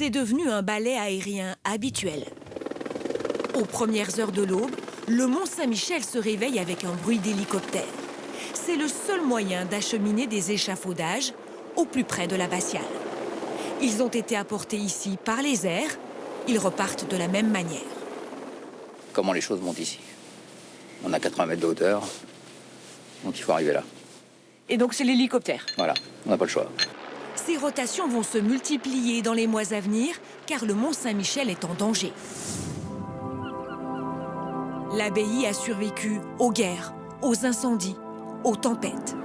c'est devenu un balai aérien habituel. Aux premières heures de l'aube, le Mont Saint-Michel se réveille avec un bruit d'hélicoptère. C'est le seul moyen d'acheminer des échafaudages au plus près de l'abbatiale. Ils ont été apportés ici par les airs. Ils repartent de la même manière. Comment les choses montent ici. On a 80 mètres de hauteur, donc il faut arriver là. Et donc c'est l'hélicoptère. Voilà, on n'a pas le choix. Ces rotations vont se multiplier dans les mois à venir, car le Mont Saint-Michel est en danger. L'abbaye a survécu aux guerres, aux incendies, aux tempêtes.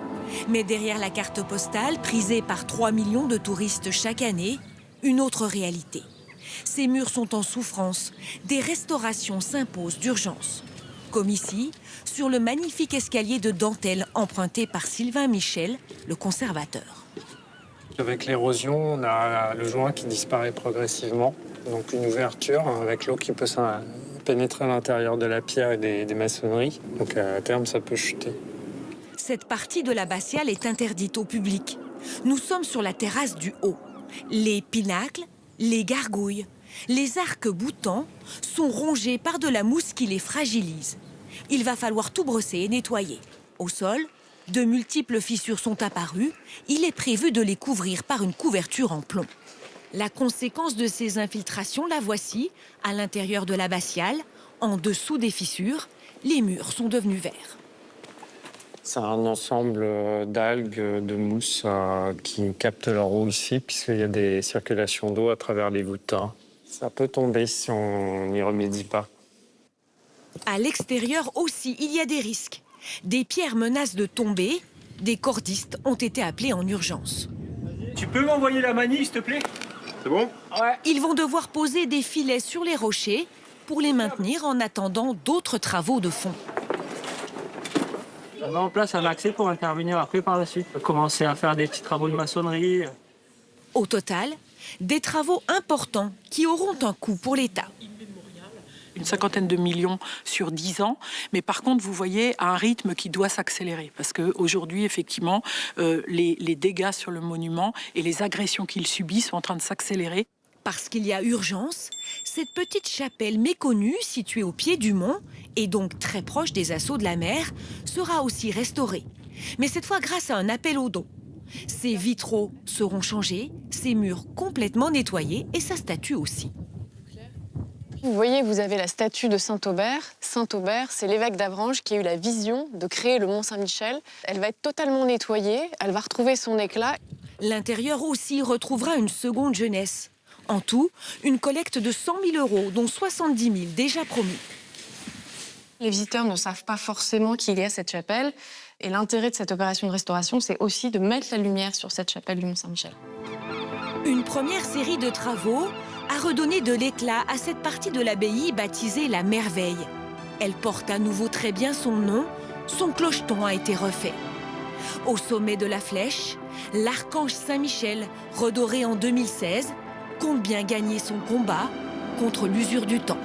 Mais derrière la carte postale, prisée par 3 millions de touristes chaque année, une autre réalité. Ces murs sont en souffrance, des restaurations s'imposent d'urgence. Comme ici, sur le magnifique escalier de dentelle emprunté par Sylvain Michel, le conservateur. Avec l'érosion, on a le joint qui disparaît progressivement. Donc une ouverture avec l'eau qui peut pénétrer à l'intérieur de la pierre et des maçonneries. Donc à terme, ça peut chuter. Cette partie de l'abbatiale est interdite au public. Nous sommes sur la terrasse du haut. Les pinacles, les gargouilles, les arcs boutants sont rongés par de la mousse qui les fragilise. Il va falloir tout brosser et nettoyer. Au sol, de multiples fissures sont apparues. Il est prévu de les couvrir par une couverture en plomb. La conséquence de ces infiltrations, la voici, à l'intérieur de l'abbatiale, en dessous des fissures, les murs sont devenus verts. C'est un ensemble d'algues, de mousse qui captent leur eau ici, puisqu'il y a des circulations d'eau à travers les voûtes. Ça peut tomber si on n'y remédie pas. À l'extérieur aussi, il y a des risques. Des pierres menacent de tomber. Des cordistes ont été appelés en urgence. Tu peux m'envoyer la manille, s'il te plaît? C'est bon? Ouais. Ils vont devoir poser des filets sur les rochers pour les maintenir en attendant d'autres travaux de fond. On met en place un accès pour intervenir après par la suite. Commencer à faire des petits travaux de maçonnerie. Au total, des travaux importants qui auront un coût pour l'État. Une 50aine de millions sur 10 ans. Mais par contre, vous voyez un rythme qui doit s'accélérer. Parce qu'aujourd'hui, effectivement, les dégâts sur le monument et les agressions qu'il subit sont en train de s'accélérer. Parce qu'il y a urgence, cette petite chapelle méconnue, située au pied du mont, et donc très proche des assauts de la mer, sera aussi restaurée. Mais cette fois grâce à un appel aux dons. Ses vitraux seront changés, ses murs complètement nettoyés et sa statue aussi. Vous voyez, vous avez la statue de Saint-Aubert. Saint-Aubert, c'est l'évêque d'Avranches qui a eu la vision de créer le Mont Saint-Michel. Elle va être totalement nettoyée, elle va retrouver son éclat. L'intérieur aussi retrouvera une seconde jeunesse. En tout, une collecte de 100 000 €, dont 70 000 déjà promis. Les visiteurs ne savent pas forcément qu'il y a cette chapelle. Et l'intérêt de cette opération de restauration, c'est aussi de mettre la lumière sur cette chapelle du Mont Saint-Michel. Une première série de travaux a redonné de l'éclat à cette partie de l'abbaye baptisée la Merveille. Elle porte à nouveau très bien son nom, son clocheton a été refait. Au sommet de la flèche, l'archange Saint-Michel, redoré en 2016, compte bien gagner son combat contre l'usure du temps.